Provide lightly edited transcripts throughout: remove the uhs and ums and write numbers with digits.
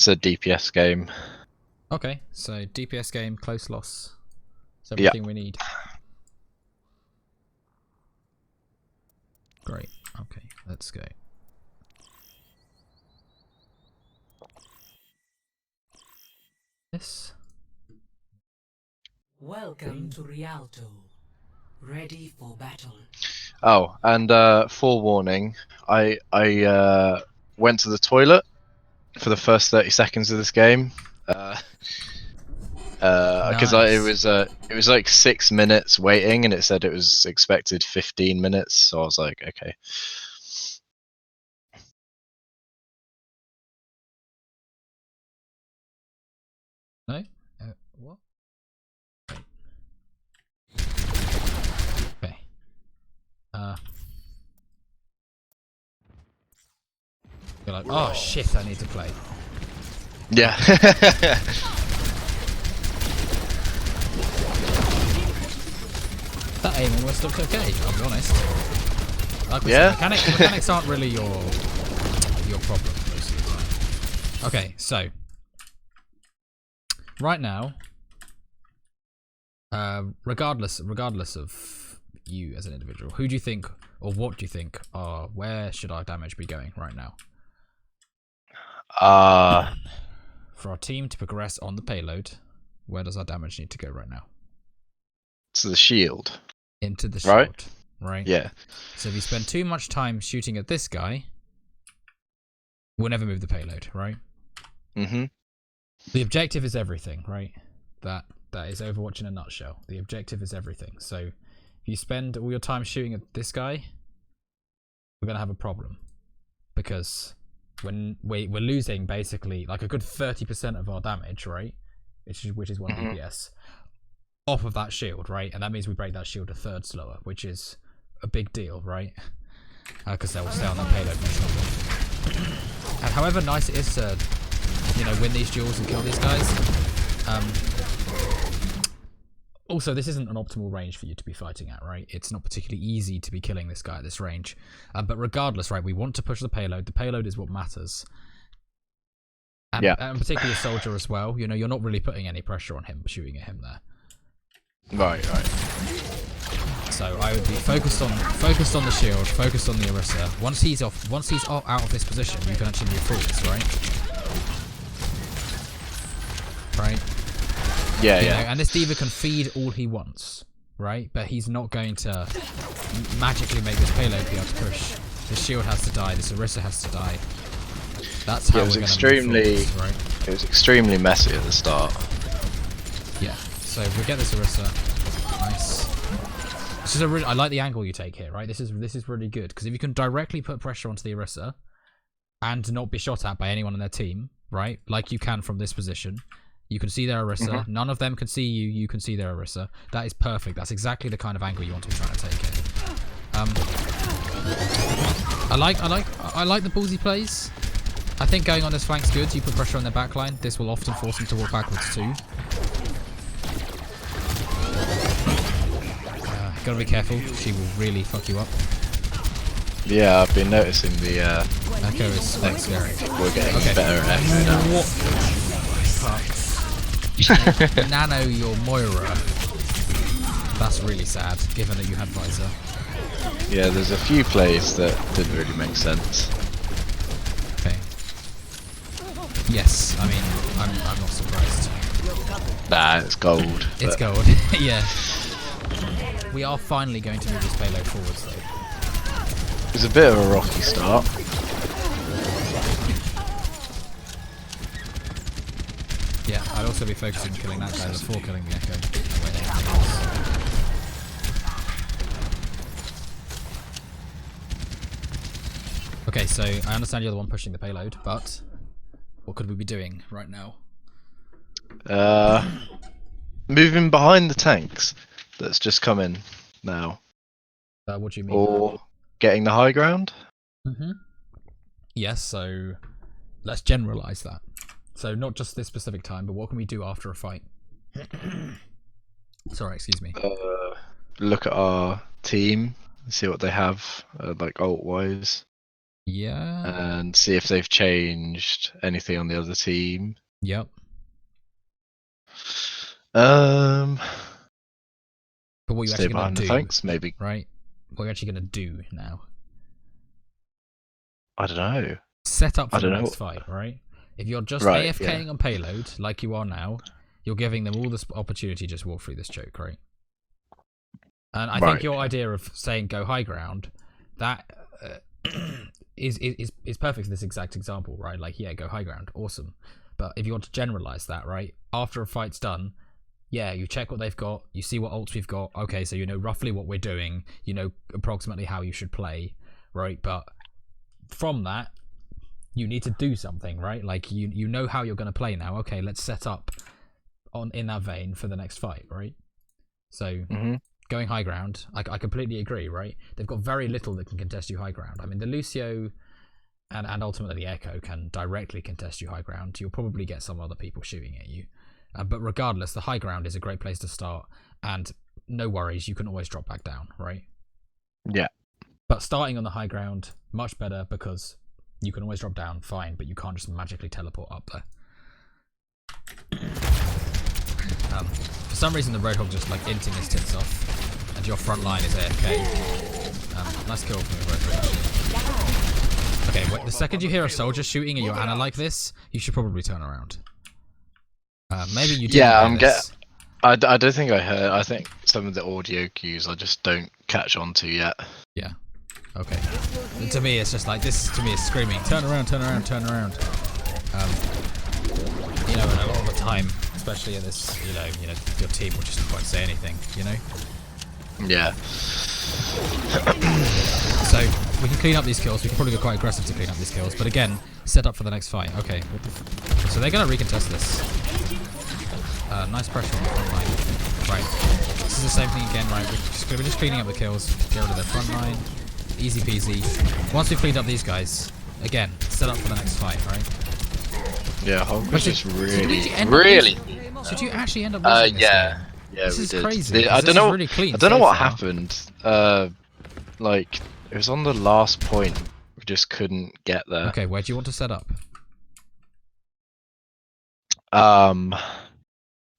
It's a DPS game. Okay, so DPS game, close loss. It's Yeah. everything we need. Great. Okay, let's go. This. Welcome to Rialto. Ready for battle. Oh, and forewarning, I went to the toilet for the first 30 seconds of this game. Because Nice. it was like 6 minutes waiting, and it said it was expected 15 minutes. So I was like, okay. No? What? Okay. You're like, oh shit, I need to play. Yeah. That aim almost looked okay, I'll be honest. Like we Yeah? said, mechanics aren't really your problem most of the time. Okay, so right now, regardless of you as an individual, who do you think, or what do you think, where should our damage be going right now? For our team to progress on the payload, where does our damage need to go right now? To the shield. Into the shield, right? Yeah. So if you spend too much time shooting at this guy, we'll never move the payload, right? Mm-hmm. The objective is everything, right? That is Overwatch in a nutshell. The objective is everything. So if you spend all your time shooting at this guy, we're gonna have a problem, because when we're losing basically like a good 30% of our damage, right? Which is 1 DPS off of that shield, right? And that means we break that shield a third slower, which is a big deal, right? Because they will stay on that payload much longer. And however nice it is to, win these duels and kill these guys, also this isn't an optimal range for you to be fighting at, right? It's not particularly easy to be killing this guy at this range. But regardless, right, we want to push the payload. The payload is what matters. And, and particularly a soldier as well. You're not really putting any pressure on him shooting at him there. Right. So I would be focused on the shield, focused on the Orisa. Once he's out of this position, you can actually move forwards, right? Yeah. And this D.Va can feed all he wants, right? But he's not going to magically make this payload be able to push. This shield has to die. This Orisa has to die. That's how we're going to move forwards, right? It was extremely messy at the start. Yeah. So we get this Orisa. Nice. This is I like the angle you take here, right? This is really good, because if you can directly put pressure onto the Orisa and not be shot at by anyone on their team, right? Like you can from this position. You can see their Orisa. None of them can see you. You can see their Orisa. That is perfect. That's exactly the kind of angle you want to be trying to take here. I like the ballsy plays. I think going on this flank's good. You put pressure on their backline. This will often force them to walk backwards too. Gotta be careful. She will really fuck you up. Yeah, I've been noticing the Echo is quite scary. We're getting better at Echo now. What the fuck? Nano your Moira. That's really sad, given that you had Visor. Yeah, there's a few plays that didn't really make sense. Okay. Yes, I mean, I'm not surprised. Nah, it's gold. It's gold, yeah. We are finally going to move this payload forwards, though. It was a bit of a rocky start. Yeah, I'd also be focusing on killing that guy before killing the Echo. Okay, so I understand you're the one pushing the payload, but what could we be doing right now? Moving behind the tanks that's just come in now. What do you mean? Or getting the high ground? Yes, so let's generalize that. So not just this specific time, but what can we do after a fight? Sorry, excuse me. Look at our team, see what they have, like ult-wise. Yeah. and see if they've changed anything on the other team. Yep. Um, But what you're stay actually going behind to the do, tanks, maybe. right? What you're actually going to do now. I don't know. Set up I for the don't know. next fight, right? If you're just Right, AFKing yeah. on payload, like you are now, you're giving them all this opportunity to just walk through this choke, right? And I think Right. your idea of saying go high ground, that is perfect for this exact example, right? Like, yeah, go high ground, awesome. But if you want to generalize that, right? After a fight's done, yeah, you check what they've got, you see what ults we've got. Okay, so you know roughly what we're doing, you know approximately how you should play, right? But from that, you need to do something, right? Like you know how you're going to play now. Okay, let's set up in that vein for the next fight, right? So going high ground, I completely agree, right? They've got very little that can contest you high ground. I mean, the Lucio and ultimately the Echo can directly contest you high ground. You'll probably get some other people shooting at you. But regardless, the high ground is a great place to start, and no worries, you can always drop back down, right? Yeah. But starting on the high ground, much better, because you can always drop down, fine, but you can't just magically teleport up there. For some reason, the Roadhog just like inting his tits off, and your front line is AFK. Nice kill from the Roadhog. Okay, wait, the second you hear a soldier shooting at your Ana like this, you should probably turn around. Maybe you didn't hear this. I don't think I heard. I think some of the audio cues I just don't catch on to yet. Yeah. Okay. And to me, it's just like this. To me, is screaming, "Turn around! Turn around! Turn around!" You know, and a lot of the time, especially at this, you know, your team will just not quite say anything. You know. Yeah. So we can clean up these kills. We can probably go quite aggressive to clean up these kills. But again, set up for the next fight. Okay. So they're gonna recontest this. Nice pressure on the front line. Right. This is the same thing again, right? We're just cleaning up the kills. Get rid of their front line. Easy peasy. Once we've cleaned up these guys, again, set up for the next fight, right? Yeah, Hulk was just really. So did you actually end up losing this game? Yeah, this we is did. crazy. I don't know. Really clean I don't know so what far. happened. Like it was on the last point. We just couldn't get there. Okay, where do you want to set up?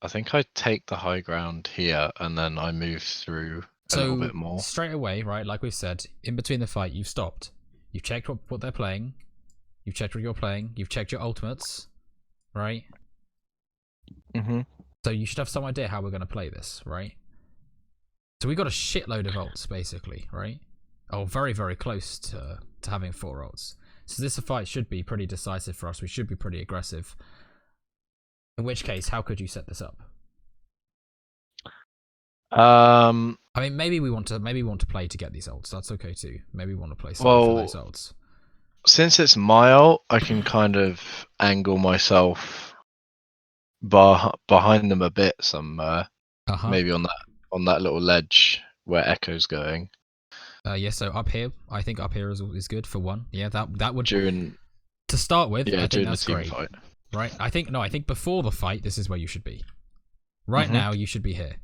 I think I take the high ground here, and then I move through a little bit more. Straight away, right? Like we said, in between the fight, you've stopped. You've checked what they're playing. You've checked what you're playing. You've checked your ultimates, right? So you should have some idea how we're going to play this, right? So we got a shitload of ults, basically, right? Oh, very, very close to having 4 ults. So this fight should be pretty decisive for us. We should be pretty aggressive. In which case, how could you set this up? I mean, maybe we want to play to get these ults. That's okay too. Maybe we want to play something for those ults. Since it's my ult, I can kind of angle myself behind them a bit somewhere. Maybe on that little ledge where Echo's going. Yeah, so up here, I think up here is good for one. Yeah, that would to start with. Yeah, I think during that's the team great. fight. Right? I think before the fight, this is where you should be. Right now, you should be here.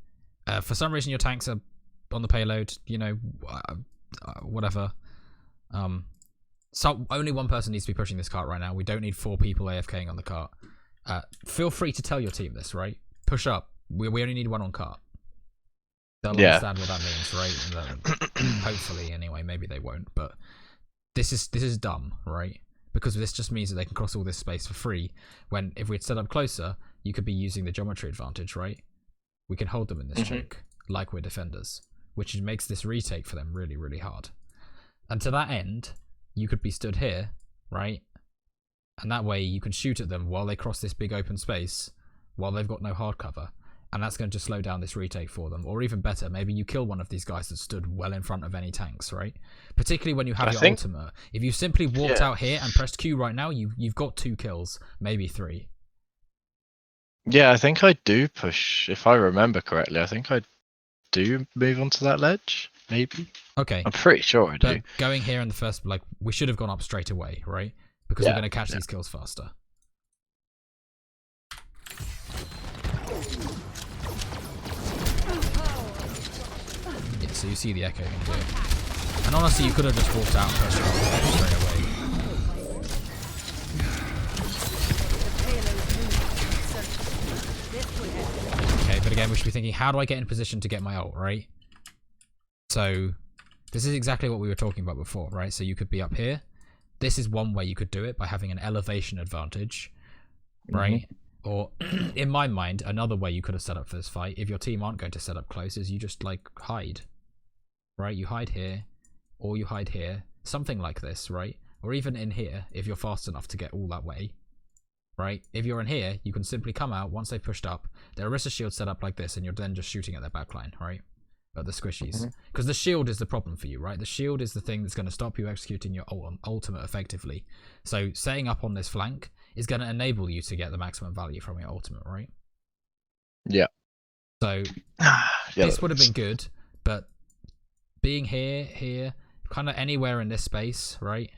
For some reason, your tanks are on the payload. You know, whatever. So only one person needs to be pushing this cart right now. We don't need 4 people AFKing on the cart. Feel free to tell your team this, right? Push up. We only need 1 on cart. They'll understand what that means, right? Hopefully, anyway. Maybe they won't, but this is dumb, right? Because this just means that they can cross all this space for free. When if we'd set up closer, you could be using the geometry advantage, right? We can hold them in this choke like we're defenders, which makes this retake for them really, really hard. And to that end, you could be stood here, right? And that way you can shoot at them while they cross this big open space, while they've got no hard cover. And that's going to slow down this retake for them. Or even better, maybe you kill one of these guys that stood well in front of any tanks, right? Particularly when you have your ultimate. If you simply walked out here and pressed Q right now, you've got 2 kills, maybe 3. Yeah, I think I do push. If I remember correctly, I think I do move onto that ledge, maybe. Okay. I'm pretty sure I do. But going here in the first, like, we should have gone up straight away, right? Because we're going to catch these kills faster. Yeah, so you see the Echo can do it. And honestly, you could have just walked out and pressed straight away. again, we should be thinking, how do I get in position to get my ult, right? So this is exactly what we were talking about before, right? So you could be up here. This is one way you could do it, by having an elevation advantage, right? Or in my mind, another way you could have set up for this fight, if your team aren't going to set up close, is you just like hide, right? You hide here, or you hide here, something like this, right? Or even in here, if you're fast enough to get all that way, right? If you're in here, you can simply come out once they've pushed up. Their Orisa shield set up like this, and you're then just shooting at their backline, right? At the squishies. Because the shield is the problem for you, right? The shield is the thing that's going to stop you executing your ultimate effectively. So setting up on this flank is going to enable you to get the maximum value from your ultimate, right? Yeah. So this would have been good, but being here, kind of anywhere in this space, right?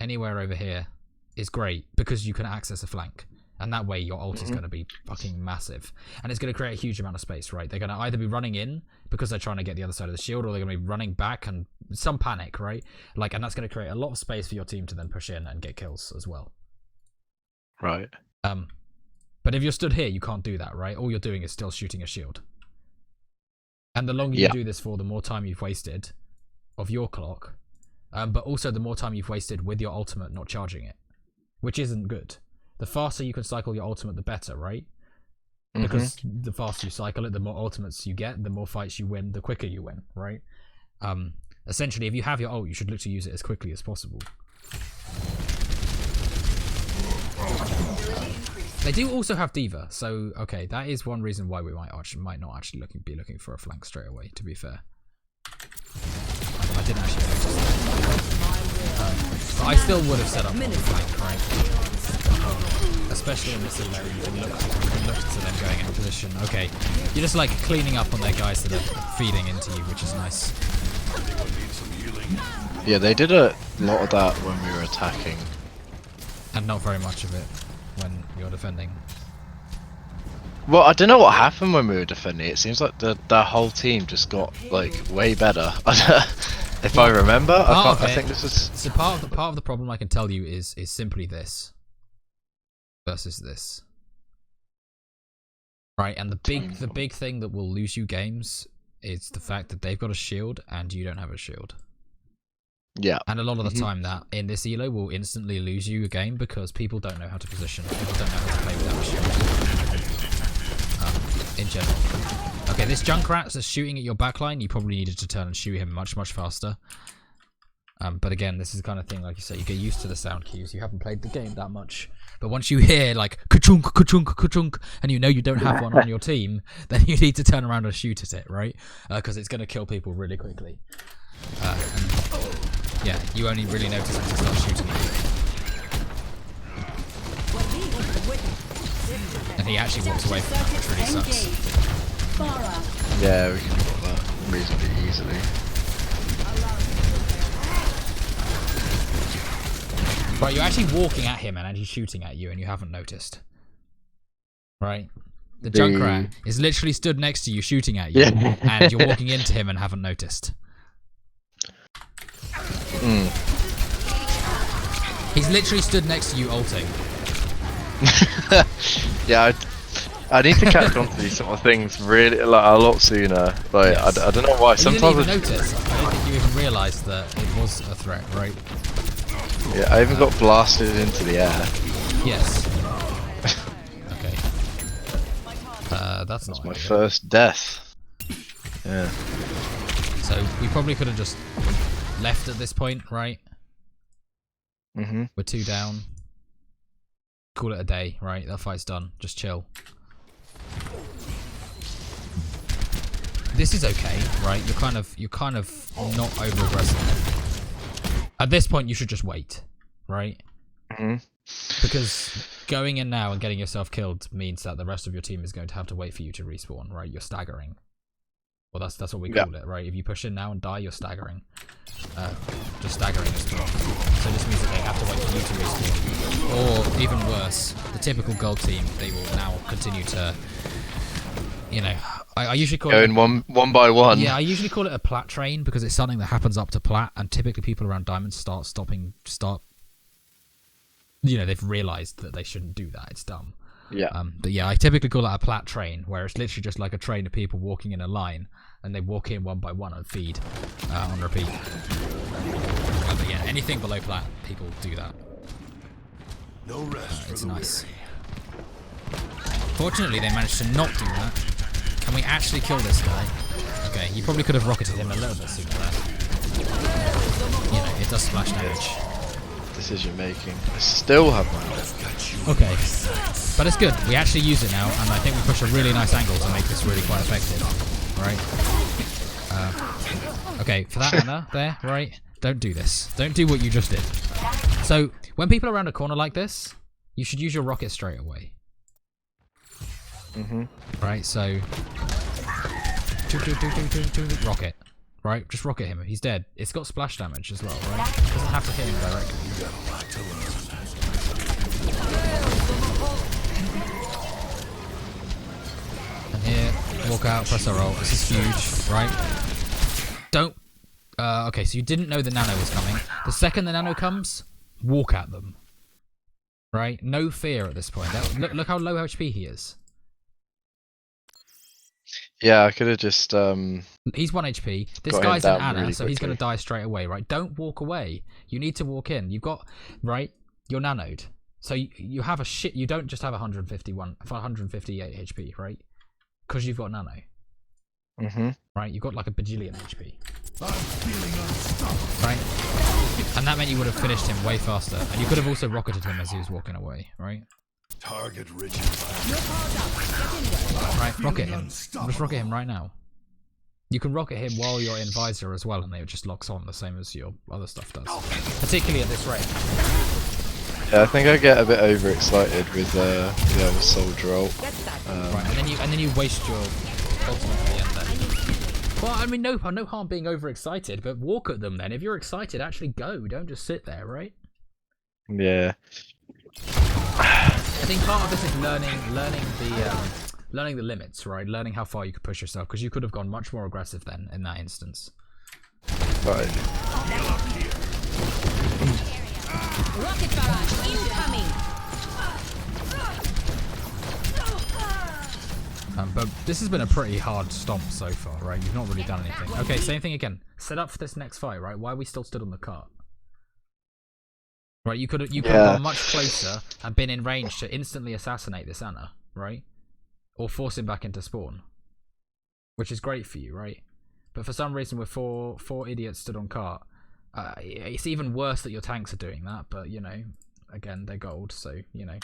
Anywhere over here is great because you can access a flank. And that way your ult is going to be fucking massive. And it's going to create a huge amount of space, right? They're going to either be running in because they're trying to get the other side of the shield, or they're going to be running back and some panic, right? Like, and that's going to create a lot of space for your team to then push in and get kills as well. Right. But if you're stood here, you can't do that, right? All you're doing is still shooting a shield. And the longer you do this for, the more time you've wasted of your clock. But also the more time you've wasted with your ultimate not charging it, which isn't good. The faster you can cycle your ultimate, the better, right? Because the faster you cycle it, the more ultimates you get, the more fights you win, the quicker you win, right? Essentially, if you have your ult, you should look to use it as quickly as possible. They do also have D.Va, so okay, that is one reason why we might not actually be looking for a flank straight away, to be fair. I didn't actually notice that. But I still would have set up on the flank, right? Especially in this elo, you can look to them going into position. Okay, you're just like cleaning up on their guys that are feeding into you, which is nice. Yeah, they did a lot of that when we were attacking. And not very much of it when you're defending. Well, I don't know what happened when we were defending. It seems like the whole team just got like way better. If I remember, I think this is. So part of the problem I can tell you is simply this versus this, right? And the big thing that will lose you games is the fact that they've got a shield and you don't have a shield. Yeah. And a lot of the time that in this elo will instantly lose you a game because people don't know how to position. People don't know how to play without a shield. In general. Okay, this Junkrat that's shooting at your backline, you probably needed to turn and shoot him much, much faster. But again, this is the kind of thing, like you say, you get used to the sound cues. You haven't played the game that much. But once you hear like ka-chunk, ka-chunk, ka-chunk, and you know you don't have one on your team, then you need to turn around and shoot at it, right? Because it's going to kill people really quickly. Yeah, you only really notice when you start shooting at you. And he actually walks away from that, which really sucks. Yeah, we can get that reasonably easily. Right, you're actually walking at him and he's shooting at you and you haven't noticed. Right? The Junkrat is literally stood next to you shooting at you and you're walking into him and haven't noticed. He's literally stood next to you ulting. Yeah, I need to catch on to these sort of things really like a lot sooner. Like yes. I don't know why. Sometimes you didn't even notice. I don't think you even realised that it was a threat, right? Yeah, I even got blasted into the air. Yes. Okay. That's my first death. Yeah. So we probably could have just left at this point, right? We're 2 down. Call it a day, right? That fight's done. Just chill. This is okay, right? You're kind of not over aggressive. At this point, you should just wait, right? Because going in now and getting yourself killed means that the rest of your team is going to have to wait for you to respawn, right? You're staggering. Well, that's what we call it, right? If you push in now and die, you're staggering. Just staggering is wrong. So this means that they have to wait for you to respawn. Or even worse, the typical gold team, they will now continue to, you know, I usually call it one by one. Yeah, I usually call it a plat train because it's something that happens up to plat, and typically people around diamonds start. You know, they've realised that they shouldn't do that. It's dumb. Yeah. But yeah, I typically call that a plat train, where it's literally just like a train of people walking in a line, and they walk in one by one and feed on repeat. But yeah, anything below plat, people do that. No rest It's nice. Fortunately, they managed to not do that. Can we actually kill this guy? Okay, you probably could have rocketed him a little bit sooner there. You know, it does splash damage. Decision making. I still have my. Okay, but it's good. We actually use it now, and I think we push a really nice angle to make this really quite effective. Right? Okay, for that Anna there, right? Don't do this. Don't do what you just did. So, when people are around a corner like this, you should use your rocket straight away. Right, so... rocket. Right, just rocket him. He's dead. It's got splash damage as well, right? Doesn't have to hit him directly. And here, walk out, press a roll. This is huge, right? Don't... okay, so you didn't know the nano was coming. The second the nano comes, walk at them. Right? No fear at this point. Look how low HP he is. Yeah, I could have just He's 1 HP. This got him guy's an down Anna, really so he's going to quickly. die straight away, right? Don't walk away. You need to walk in. You've got, right? You're nanoed. So you have a shit. You don't just have 158 HP, right? Because you've got nano. Right? You've got like a bajillion HP. Right? And that meant you would have finished him way faster. And you could have also rocketed him as he was walking away, right? Target rigid. Right, rocket him. Just rocket him right now. You can rocket him while you're in visor as well, and it just locks on the same as your other stuff does. Particularly at this rate. Yeah, I think I get a bit overexcited with the other soldier ult. Right, and then you waste your ultimate at the end then. Well, I mean, no harm being overexcited, but walk at them then. If you're excited, actually go. Don't just sit there, right? Yeah. I think part of this is learning the limits, right? Learning how far you could push yourself, because you could have gone much more aggressive then in that instance. Right. Rocket barrage incoming. But this has been a pretty hard stomp so far, right? You've not really done anything. Okay, same thing again. Set up for this next fight, right? Why are we still stood on the cart? Right, you could have gone much closer and been in range to instantly assassinate this Anna, right? Or force him back into spawn. Which is great for you, right? But for some reason, with four idiots stood on cart, it's even worse that your tanks are doing that, but, you know, again, they're gold, so, you know.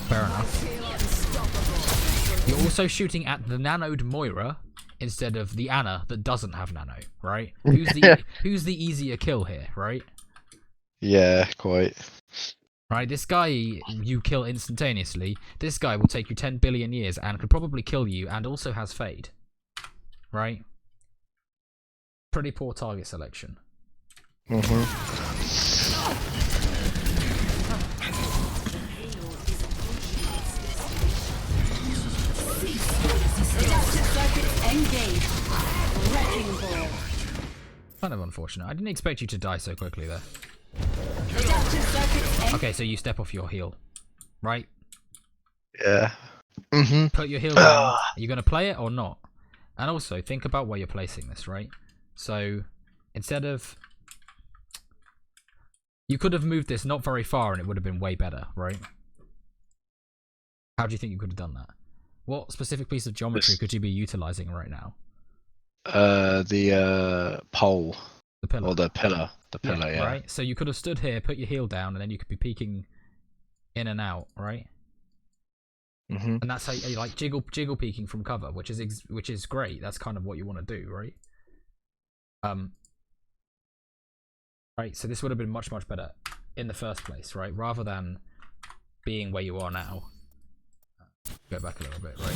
Fair enough. You're also shooting at the nanoed Moira instead of the Anna that doesn't have nano, right? Who's the easier kill here, right? Yeah, quite. Right, this guy you kill instantaneously. This guy will take you 10 billion years and could probably kill you and also has fade. Right? Pretty poor target selection. Kind of unfortunate. I didn't expect you to die so quickly there. Okay, so you step off your heel. Right? Yeah. Put your heel down. Are you going to play it or not? And also, think about where you're placing this, right? So, instead of... You could have moved this not very far and it would have been way better, right? How do you think you could have done that? What specific piece of geometry could you be utilizing right now? The pole. The pillar. Or the pillar. The pillar, yeah. Right? So you could have stood here, put your heel down, and then you could be peeking in and out, right? And that's how you like jiggle peeking from cover, which is great. That's kind of what you want to do, right? Right. So this would have been much better in the first place, right? Rather than being where you are now. Go back a little bit, right?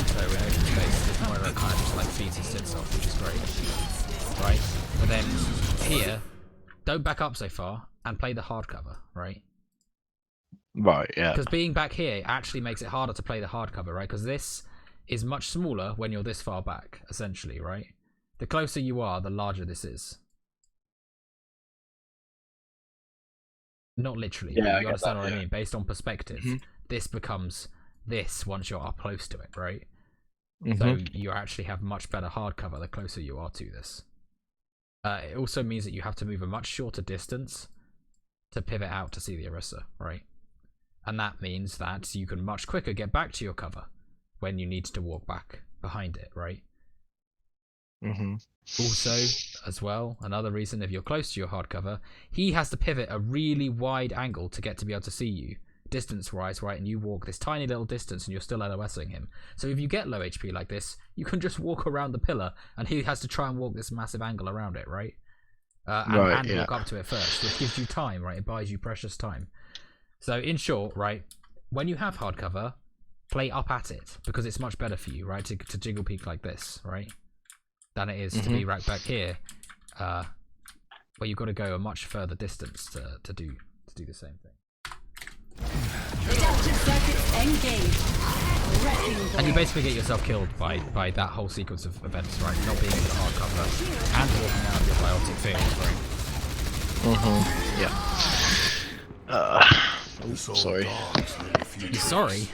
So in open space, this Moira kind of just like feeds his tits off, which is great, right? But then here, don't back up so far and play the hard cover, right? Right, yeah. Because being back here actually makes it harder to play the hard cover, right? Because this is much smaller when you're this far back, essentially, right? The closer you are, the larger this is. Not literally, Yeah, but I you get understand that, what I yeah. mean? Based on perspective, this becomes this once you're up close to it, right? Mhm. So you actually have much better hard cover the closer you are to this. It also means that you have to move a much shorter distance to pivot out to see the Orisa, right? And that means that you can much quicker get back to your cover when you need to walk back behind it, right? Mhm. Also, as well, another reason, if you're close to your hard cover, he has to pivot a really wide angle to get to be able to see you, distance-wise, right? And you walk this tiny little distance and you're still LOSing him. So if you get low HP like this, you can just walk around the pillar and he has to try and walk this massive angle around it, right? And yeah. walk up to it first, which gives you time, right? It buys you precious time. So in short, right, when you have hard cover, play up at it, because it's much better for you, right, to jiggle peek like this, right, than it is to be right back here, where you've got to go a much further distance to do the same thing. And you basically get yourself killed by that whole sequence of events, right? Not being able to hard cover and walking out of your biotic field, right? Yeah. This old Sorry. dog's nearly future. You sorry?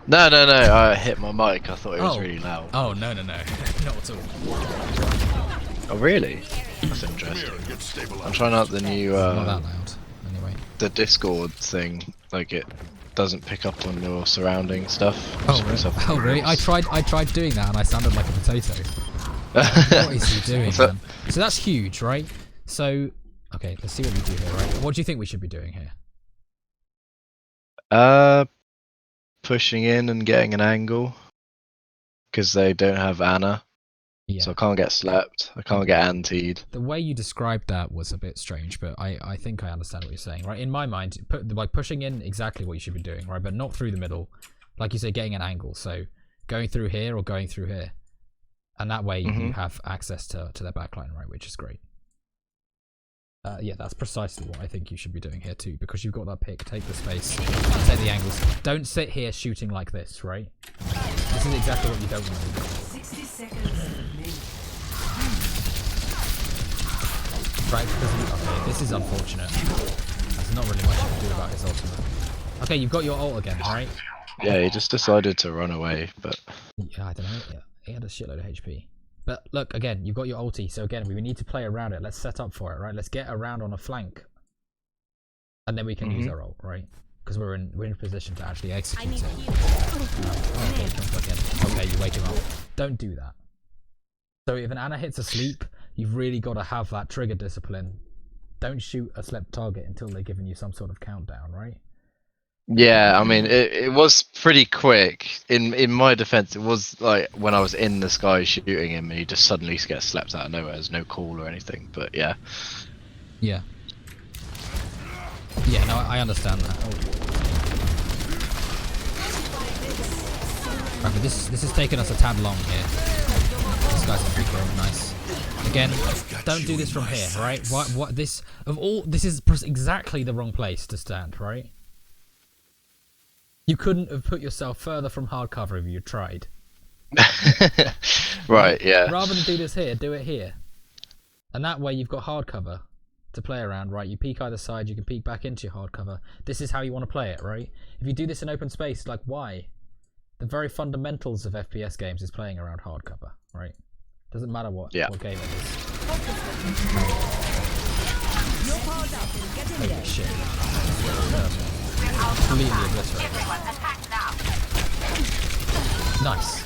No, I hit my mic. I thought it was really loud. Oh, no. Not at all. Oh, really? That's Come interesting. here, get stabilized. I'm trying out the new Not that loud, anyway. the Discord thing. Like it doesn't pick up on your surrounding stuff. Oh, really? I tried doing that and I sounded like a potato. What is he doing, man? So that's huge, right? So, okay, let's see what we do here, right? What do you think we should be doing here? Pushing in and getting an angle because they don't have Anna, Yeah. so I can't get slept. I can't get antied. The way you described that was a bit strange, but I think I understand what you're saying, right? In my mind, by pushing in exactly what you should be doing, right? But not through the middle, like you say, getting an angle. So going through here or going through here, and that way you have access to their backline, right? Which is great. Yeah, that's precisely what I think you should be doing here too, because you've got that pick. Take the space, take the angles. Don't sit here shooting like this, right? This is exactly what you don't want to do. 60 seconds remaining. Right, because okay, this is unfortunate. There's not really much you can do about his ultimate. Okay, you've got your ult again, right? Yeah, he just decided to run away, but Yeah, I don't know. Yeah, he had a shitload of HP. But look, again, you've got your ulti, so again, we need to play around it. Let's set up for it, right? Let's get around on a flank. And then we can use our ult, right? Because we're in a position to actually execute it. Okay, you wake him up. Don't do that. So if an Ana hits asleep, you've really got to have that trigger discipline. Don't shoot a slept target until they're giving you some sort of countdown, right? yeah, I mean it was pretty quick. In my defense, it was like when I was in the sky shooting him, and he just suddenly gets slept out of nowhere. There's no call or anything, but yeah. Yeah. Yeah, no, I understand that. Right, but this is taking us a tad long here. This guy's a free kill, nice. Again, don't do this from here, right? What this is exactly the wrong place to stand, right? You couldn't have put yourself further from hard cover if you tried. Right, yeah. Rather than do this here, do it here. And that way you've got hard cover to play around, right? You peek either side, you can peek back into your hard cover. This is how you want to play it, right? If you do this in open space, like why? The very fundamentals of FPS games is playing around hard cover, right? Doesn't matter what game it is. Holy shit. Completely obliterated. Nice.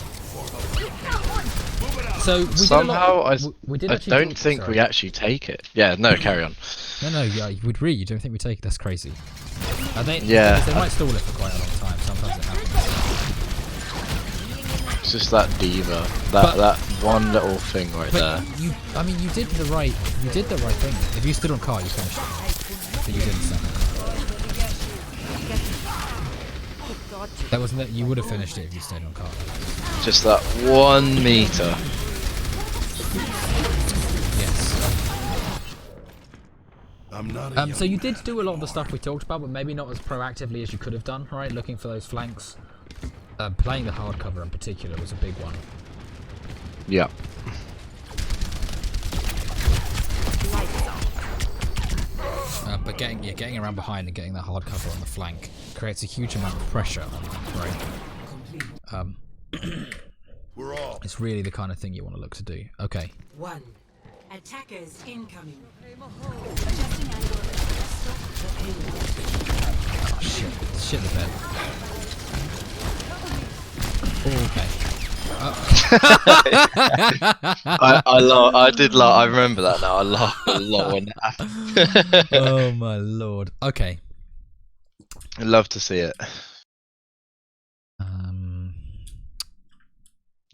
So we Somehow we did I actually don't think we actually take it. Yeah, no, carry on. No, yeah, you don't think we take it? That's crazy. Yeah. They might stall it for quite a long time. Sometimes it happens. It's just that diva, that one little thing right there. You did the right thing. If you stood on car, you finished it. But you didn't stand on car. That wasn't it. You would have finished it if you stayed on car. Just that 1 meter. Yes. I'm not a So you did do a lot of the stuff we talked about, but maybe not as proactively as you could have done, right? Looking for those flanks. Playing the hard cover in particular was a big one. Yeah. But getting around behind and getting that hard cover on the flank creates a huge amount of pressure on them, right? We're all. It's really the kind of thing you want to look to do. Okay. 1. Attackers incoming. Oh shit. Shit the bed. Okay. I remember that now. I laughed a lot when that happened. Oh my lord. Okay. I'd love to see it.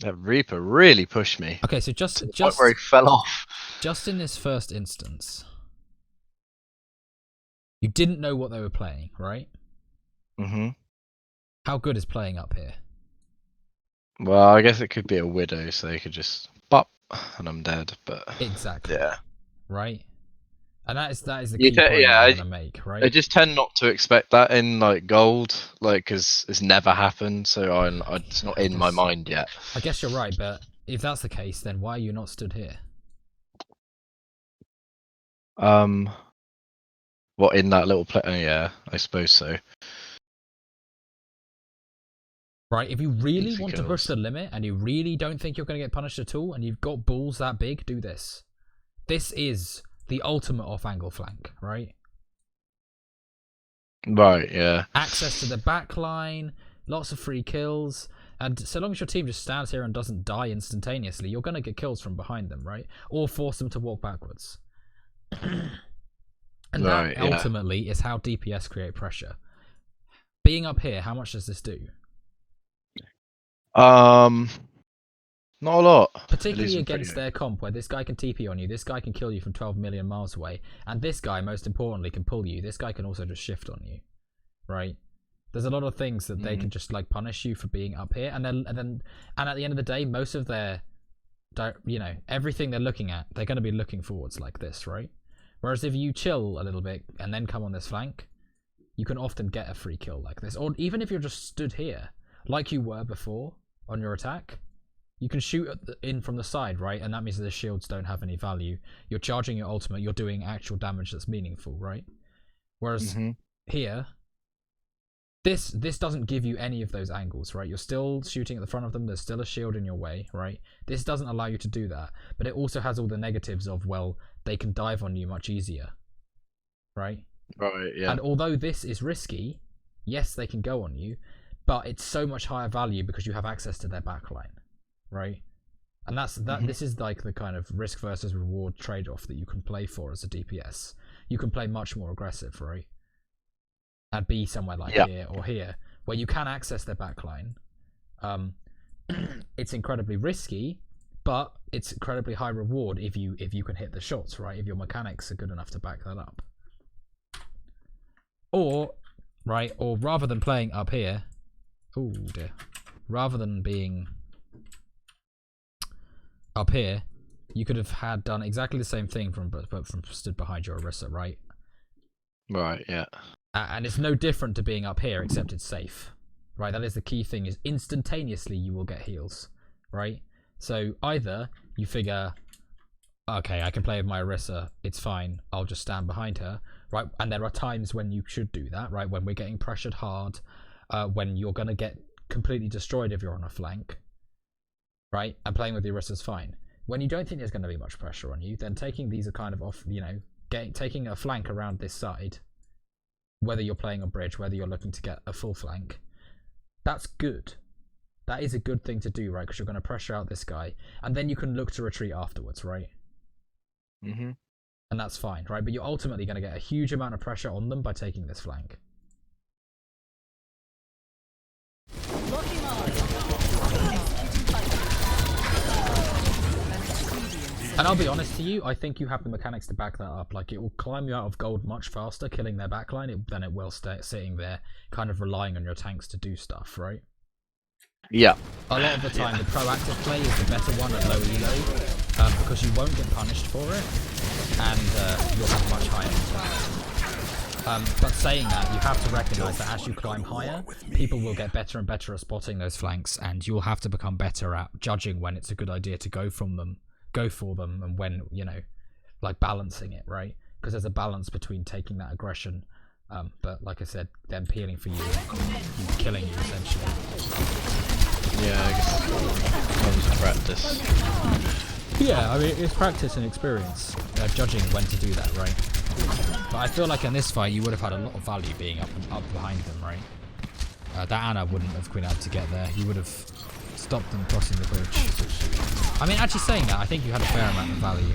That Reaper really pushed me. Okay, so just Where he fell off. just in this first instance, you didn't know what they were playing, right? Mm-hmm. How good is playing up here? Well, I guess it could be a widow, so they could just bop, and I'm dead. But Exactly. yeah, Right. And that is the You key te- point yeah, I'm I- gonna make, right? I just tend not to expect that in like gold, like because it's never happened, so it's not in my mind yet. I guess you're right, but if that's the case, then why are you not stood here? What in that little play? Oh, yeah, I suppose so. Right, if you really Easy want to push kills. the limit and you really don't think you're going to get punished at all and you've got balls that big, do this. This is the ultimate off-angle flank, right? Right, yeah. Access to the back line, lots of free kills, and so long as your team just stands here and doesn't die instantaneously, you're going to get kills from behind them, right? Or force them to walk backwards. And Right, that yeah. ultimately is how DPS create pressure. Being up here, how much does this do? Not a lot. Particularly Losing against pretty their comp, where this guy can TP on you, this guy can kill you from 12 million miles away, and this guy, most importantly, can pull you. This guy can also just shift on you, right? There's a lot of things that they can just like punish you for being up here, and at the end of the day, most of their, everything they're looking at, they're going to be looking forwards like this, right? Whereas if you chill a little bit and then come on this flank, you can often get a free kill like this, or even if you're just stood here, like you were before on your attack. You can shoot in from the side, right? And that means that the shields don't have any value. You're charging your ultimate, you're doing actual damage that's meaningful, right? Whereas here, this doesn't give you any of those angles, right? You're still shooting at the front of them, there's still a shield in your way, right? This doesn't allow you to do that, but it also has all the negatives of, well, they can dive on you much easier, right? Right, yeah. And although this is risky, yes, they can go on you, but it's so much higher value because you have access to their backline. Right, and this is like the kind of risk versus reward trade-off that you can play for as a DPS. You can play much more aggressive, right, and be somewhere like here or here where you can access their backline. It's incredibly risky, but it's incredibly high reward if you can hit the shots, right? If your mechanics are good enough to back that up, or rather than playing up here, oh dear, rather than being up here, you could have done exactly the same thing from stood behind your Orisa, right? Right, yeah. And it's no different to being up here, except it's safe, right? That is the key thing: is instantaneously you will get heals, right? So either you figure, okay, I can play with my Orisa, it's fine, I'll just stand behind her, right? And there are times when you should do that, right? When we're getting pressured hard, when you're gonna get completely destroyed if you're on a flank. Right, and playing with the Orisa is fine. When you don't think there's going to be much pressure on you, then taking these are kind of off, taking a flank around this side, whether you're playing a bridge, whether you're looking to get a full flank, that's good. That is a good thing to do, right? Because you're going to pressure out this guy, and then you can look to retreat afterwards, right? And that's fine, right? But you're ultimately going to get a huge amount of pressure on them by taking this flank. And I'll be honest to you, I think you have the mechanics to back that up. Like, it will climb you out of gold much faster killing their backline than it will sitting there kind of relying on your tanks to do stuff, right? yeah. A lot of the time, the proactive play is the better one at low elo, because you won't get punished for it, and you'll have much higher impact. But saying that, you have to recognise that as you climb higher, people will get better and better at spotting those flanks, and you'll have to become better at judging when it's a good idea to go for them, and when, like balancing it, right? because there's a balance between taking that aggression, but like I said, them peeling for you, killing you essentially. Yeah, I guess it comes with practice. Yeah, I mean, it's practice and experience, judging when to do that, right? But I feel like in this fight, you would have had a lot of value being up behind them, right? That Ana wouldn't have been able to get there. You would have stopped them crossing the bridge. I mean, actually saying that, I think you had a fair amount of value.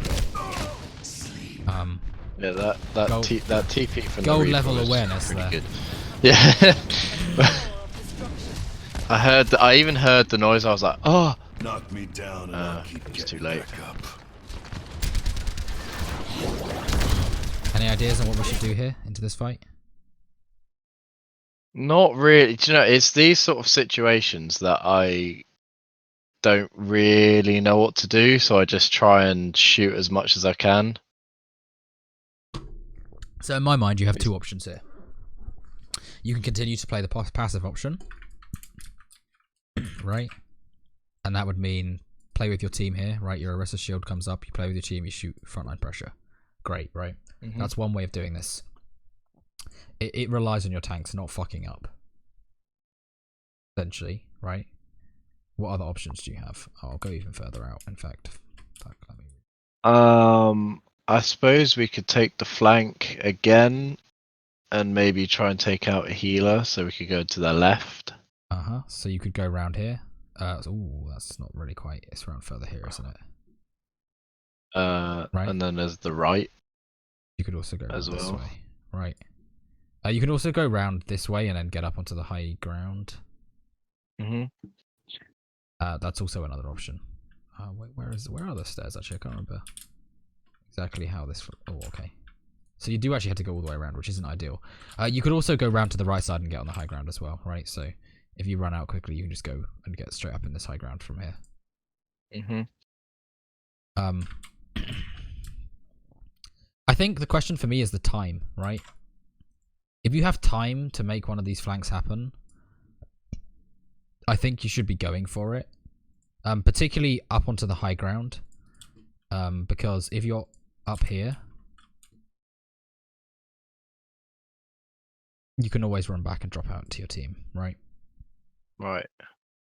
Yeah, that TP for gold the level was awareness pretty there. good. Yeah. I even heard the noise. I was like, oh. Knock me down and I'll keep it's too getting late. back up. Any ideas on what we should do here into this fight? Not really. Do you know, it's these sort of situations that I don't really know what to do, so I just try and shoot as much as I can. So in my mind, you have two options here. You can continue to play the passive option, right? And that would mean play with your team here, right? Your Orisa shield comes up, you play with your team, you shoot frontline pressure. Great, right? That's one way of doing this. It relies on your tanks not fucking up. Essentially, right? What other options do you have? I'll go even further out, in fact. Fuck, let me... I suppose we could take the flank again and maybe try and take out a healer, so we could go to the left. So you could go around here. Ooh, that's not really quite... It's around further here, isn't it? Right. And then there's the right. You could also go as this well. way. Right. You can also go round this way and then get up onto the high ground. That's also another option. Wait, where are the stairs? Actually, I can't remember exactly how this. Oh, okay. So you do actually have to go all the way around, which isn't ideal. You could also go round to the right side and get on the high ground as well, right? So if you run out quickly, you can just go and get straight up in this high ground from here. I think the question for me is the time, right? If you have time to make one of these flanks happen, I think you should be going for it. Particularly up onto the high ground. Because if you're up here, you can always run back and drop out to your team, right? Right.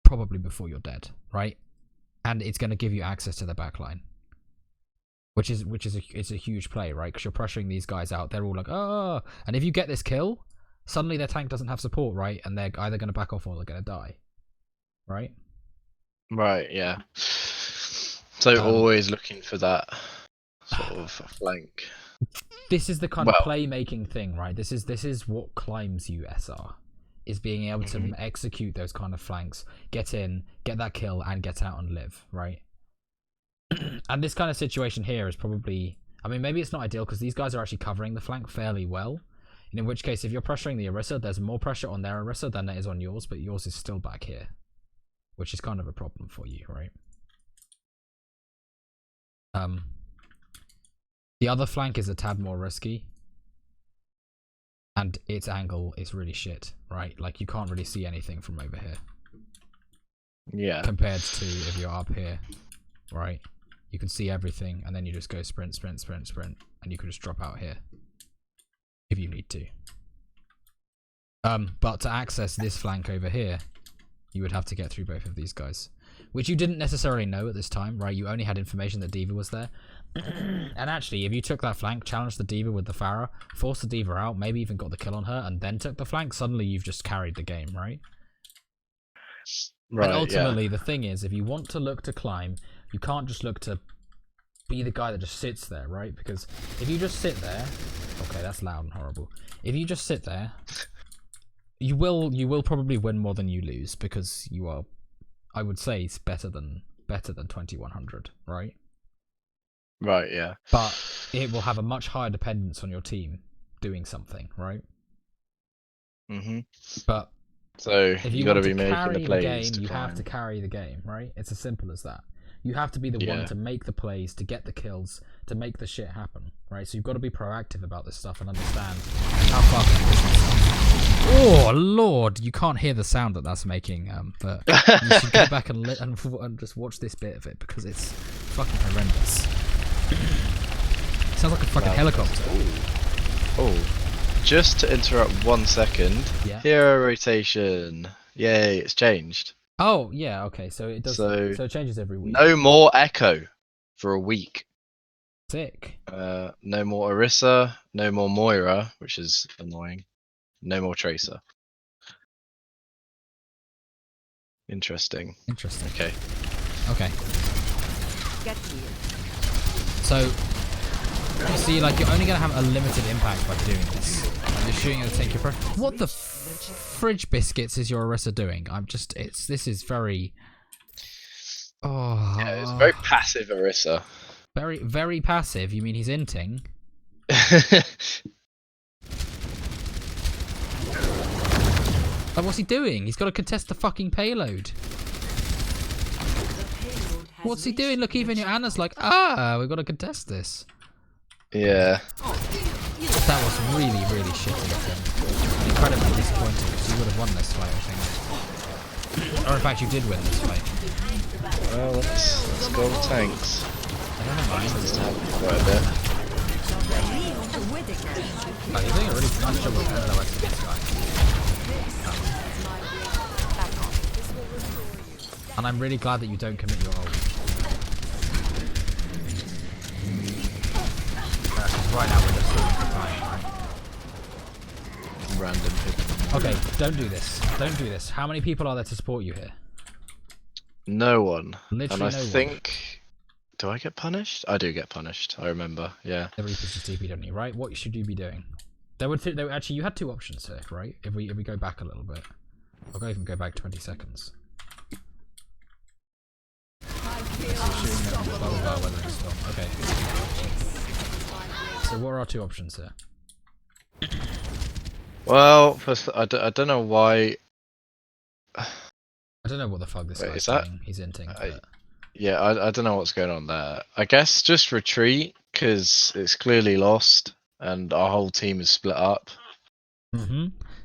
Probably before you're dead, right? And it's going to give you access to the back line. Which is it's a huge play, right? Because you're pressuring these guys out. They're all like, oh, and if you get this kill, suddenly their tank doesn't have support, right? And they're either going to back off or they're going to die, right? Right. Yeah. So always looking for that sort of flank. This is the kind of playmaking thing, right? This is what climbs you SR, is being able to execute those kind of flanks, get in, get that kill, and get out and live, right? And this kind of situation here is probably, I mean, maybe it's not ideal because these guys are actually covering the flank fairly well. And in which case, if you're pressuring the Orisa, there's more pressure on their Orisa than there is on yours, but yours is still back here, which is kind of a problem for you, right? The other flank is a tad more risky, and its angle is really shit, right? Like, you can't really see anything from over here. Yeah. Compared to if you're up here, right? You can see everything, and then you just go sprint, sprint, sprint, sprint, and you can just drop out here if you need to. But to access this flank over here, you would have to get through both of these guys, which you didn't necessarily know at this time, right? You only had information that D.Va was there. And actually, if you took that flank, challenged the D.Va with the Pharah, forced the D.Va out, maybe even got the kill on her, and then took the flank, suddenly you've just carried the game, right? Right. And ultimately, the thing is, if you want to look to climb, you can't just look to be the guy that just sits there, right? Because if you just sit there, okay, that's loud and horrible. If you just sit there, you will probably win more than you lose, because you are, I would say, it's better than 2100, right? Right. Yeah. But it will have a much higher dependence on your team doing something, right? But so if you got to want be making carry the plays. game, you have to carry the game, right? It's as simple as that. You have to be the one to make the plays, to get the kills, to make the shit happen, right? So you've got to be proactive about this stuff and understand how far can push this. Oh lord, you can't hear the sound that that's making, but you should go back and just watch this bit of it, because it's fucking horrendous. Sounds like a fucking helicopter. Oh, just to interrupt 1 second. Yeah. Hero rotation. Yay, it's changed. Oh, yeah, okay, so it does. So, So it changes every week. No more Echo for a week. Sick. No more Orisa. No more Moira, which is annoying. No more Tracer. Interesting. Interesting. Okay. Okay. So, you see, like, you're only going to have a limited impact by doing this. Like, you're shooting at the tank. What the fridge biscuits is your Orisa doing? This is very... Oh... Yeah, it's very passive Orisa. Very, very passive. You mean he's inting? Like, what's he doing? He's got to contest the fucking payload. What's he doing? Look, even your Anna's like, we've got to contest this. Yeah. That was really, really shitty of him. Incredibly disappointing because you would have won this fight, I think. Or in fact, you did win this fight. Well, let's go with tanks. I don't mind. Just have quite a bit. Oh, you're doing a really nice job of LOS to this guy. And I'm really glad that you don't commit your ult. Because right now we're just stalling for time, right? Random hit. Okay, don't do this. Don't do this. How many people are there to support you here? No one. Literally and I no one. think... Do I get punished? I do get punished. I remember. Yeah. The Reapers just TP, don't you? Right? What should you be doing? There were actually you had two options here, right? If we go back a little bit, I'll even go back 20 seconds. Okay. So what are our two options here? Well, first, I don't know why. I don't know what the fuck this Wait, guy's is that- doing. He's inting. But... Yeah, I don't know what's going on there. I guess just retreat because it's clearly lost and our whole team is split up.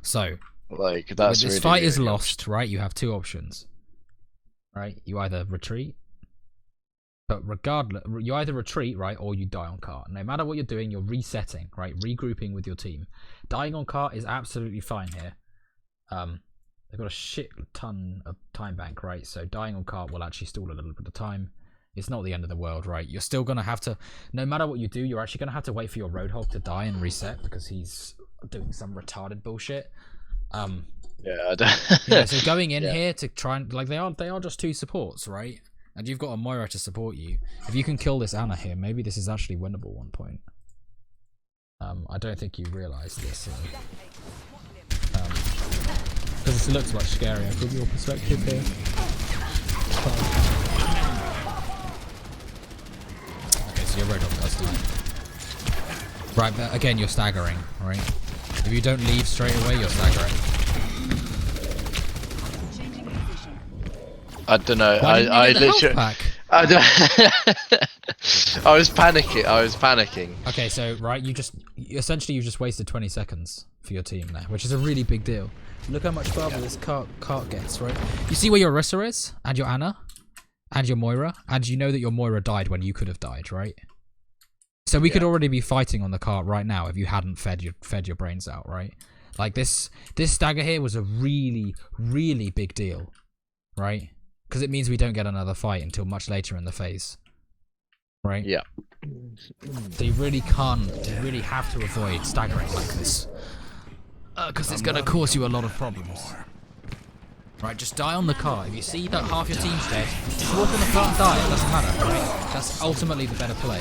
So, Like that's when this really fight is the lost, right? You have two options, right? You either retreat, but regardless, you either retreat, right, or you die on cart. No matter what you're doing, you're resetting, right? Regrouping with your team. Dying on cart is absolutely fine here. They've got a shit ton of time bank, right? So dying on cart will actually stall a little bit of time. It's not the end of the world, right? You're still gonna have to, no matter what you do, you're actually gonna have to wait for your Roadhog to die and reset because he's doing some retarded bullshit. Yeah, I don't... Yeah, so going in here to try and like they are just two supports, right? And you've got a Moira to support you. If you can kill this Anna here, maybe this is actually winnable at one point. I don't think you realise this. Because it looks much scarier from your perspective here. Okay, so your Roadhog does die. Right, but again, you're staggering, right? If you don't leave straight away, you're staggering. I don't know. I literally. I was panicking. Okay, so right, you just wasted 20 seconds for your team there, which is a really big deal. Look how much farther this cart gets, right? You see where your Orisa is, and your Anna, and your Moira, and you know that your Moira died when you could have died, right? So we could already be fighting on the cart right now if you hadn't fed your brains out, right? Like this stagger here was a really, really big deal, right? Because it means we don't get another fight until much later in the phase, right? Yeah. So you really have to avoid staggering like this. Because it's going to cause you a lot of problems. Right, just die on the cart. If you see that half your team's dead, just walk on the cart and die. It doesn't matter, right? That's ultimately the better play.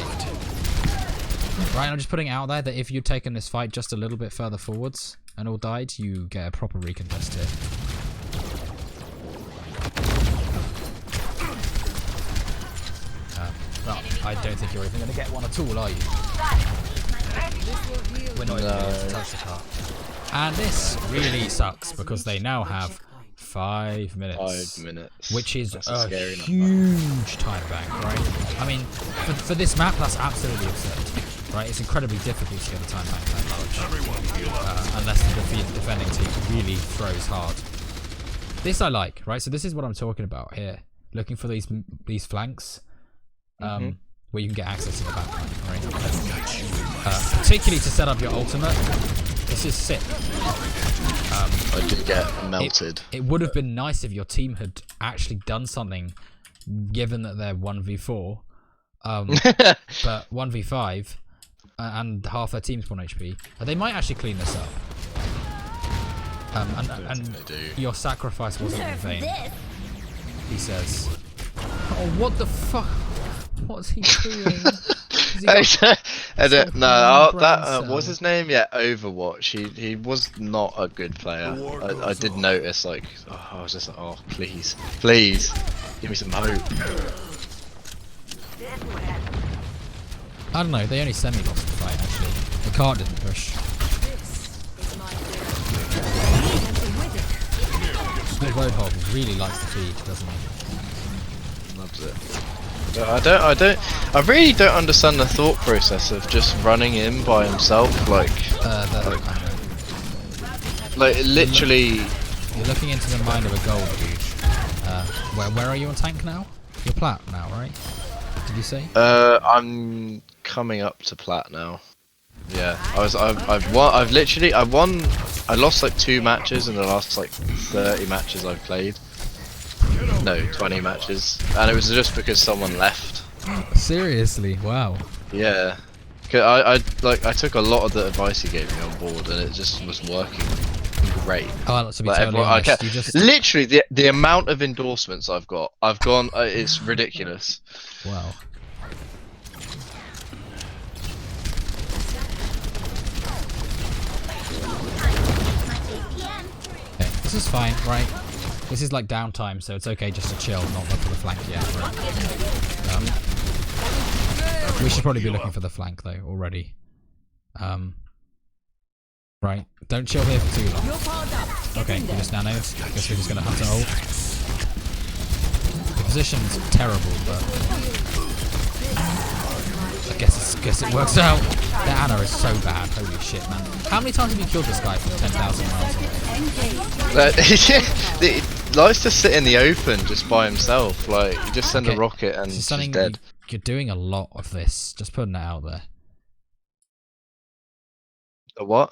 Right, I'm just putting it out there that if you'd taken this fight just a little bit further forwards and all died, you get a proper recontest here. Well, I don't think you're even going to get one at all, are you? We're not even going to touch the cart. And this really sucks because they now have 5 minutes. 5 minutes. Which is That's a scary huge time bank, right? I mean, for this map, that's absolutely absurd, right? It's incredibly difficult to get a time bank that large. Unless the defending team really throws hard. This I like, right? So this is what I'm talking about here. Looking for these flanks. where you can get access to the backline, right? Particularly to set up your ultimate. This is sick. I did get melted. It would have been nice if your team had actually done something, given that they're 1v4, but 1v5, and half their team's 1 HP. They might actually clean this up. And your sacrifice wasn't in vain. He says. Oh, what the fuck? What's he doing? What's his name? Yeah, Overwatch. He was not a good player. I did notice, like, I was just like, oh, please, give me some hope. I don't know, they only semi-lost the fight, actually. The card didn't push. The Roadhog really likes the feed, doesn't he? Loves it. But I really don't understand the thought process of just running in by himself, like literally. You're looking into the mind of a gold dude. Where are you on tank now? You're plat now, right? Did you say? I'm coming up to plat now. Yeah, I lost like 2 matches in the last like 30 matches I've played. No, 20 matches, and it was just because someone left. Seriously? Wow. Yeah, I took a lot of the advice he gave me on board, and it just was working great. Oh, to be totally honest, you just... literally the amount of endorsements I've gone, it's ridiculous. Wow. Okay, this is fine, right? This is like downtime, so it's okay just to chill, not look for the flank yet. Right? We should probably be looking for the flank though already. Right, don't chill here for too long. Okay, we just nanos. Guess we're just gonna hunt it ult. The position's terrible, but I guess it works out. That Ana is so bad. Holy shit, man! How many times have you killed this guy from 10,000 miles away? He likes to sit in the open just by himself. Like, you just send a rocket and he's dead. You're doing a lot of this. Just putting it out there. A what?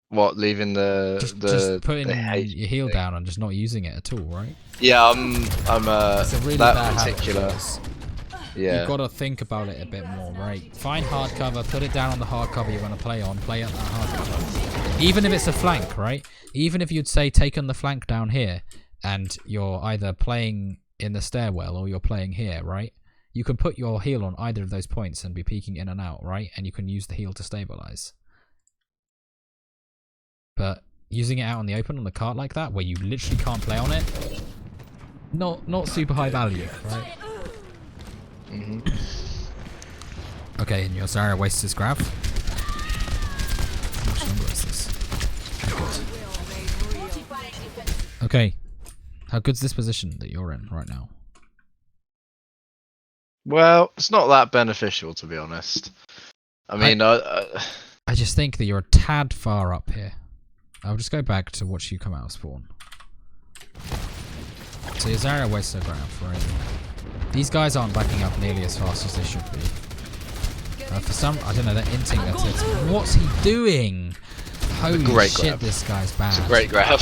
What, leaving just putting your heel down and just not using it at all, right? Yeah, I'm it's a really that bad particular. Yeah. You've got to think about it a bit more, right? Find hard cover, put it down on the hard cover you want to play on, play at that hard cover. Even if it's a flank, right? Even if you'd say take on the flank down here, and you're either playing in the stairwell or you're playing here, right? You can put your heel on either of those points and be peeking in and out, right? And you can use the heel to stabilize. But using it out in the open on the cart like that, where you literally can't play on it, not super high value, right? Okay, and your Zarya wastes his grab. How much longer is this? Okay, how good's this position that you're in right now? Well, it's not that beneficial, to be honest. I mean, I just think that you're a tad far up here. I'll just go back to watch you come out of spawn. So your Zarya wastes her grab, right? These guys aren't backing up nearly as fast as they should be. For some, I don't know, they're inting at it. What's he doing? Holy shit, grab. This guy's bad. It's a great grab.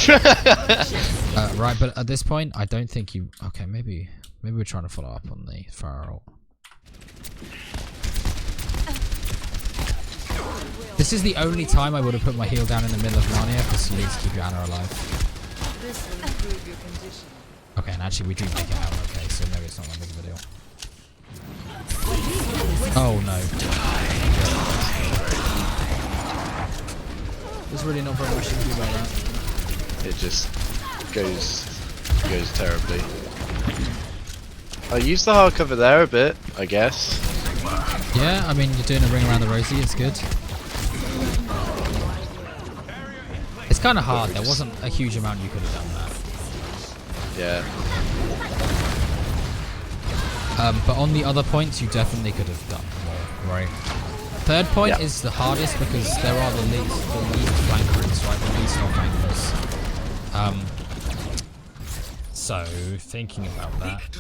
Right, but at this point, I don't think you... Okay, maybe we're trying to follow up on the fire ult. This is the only time I would have put my heel down in the middle of Narnia, because you need to keep your Ana alive. Okay, and actually we do make it out okay, so maybe it's not that big of a deal. Oh no. There's really not very much you can do about that. It just goes terribly. I used the hard cover there a bit, I guess. Yeah, I mean you're doing a ring around the rosy, it's good. It's kind of hard, there wasn't a huge amount you could have done that. Yeah. But on the other points, you definitely could have done more, right? Third point is the hardest because there are the least flankers, right? The least flankers. So, thinking about that,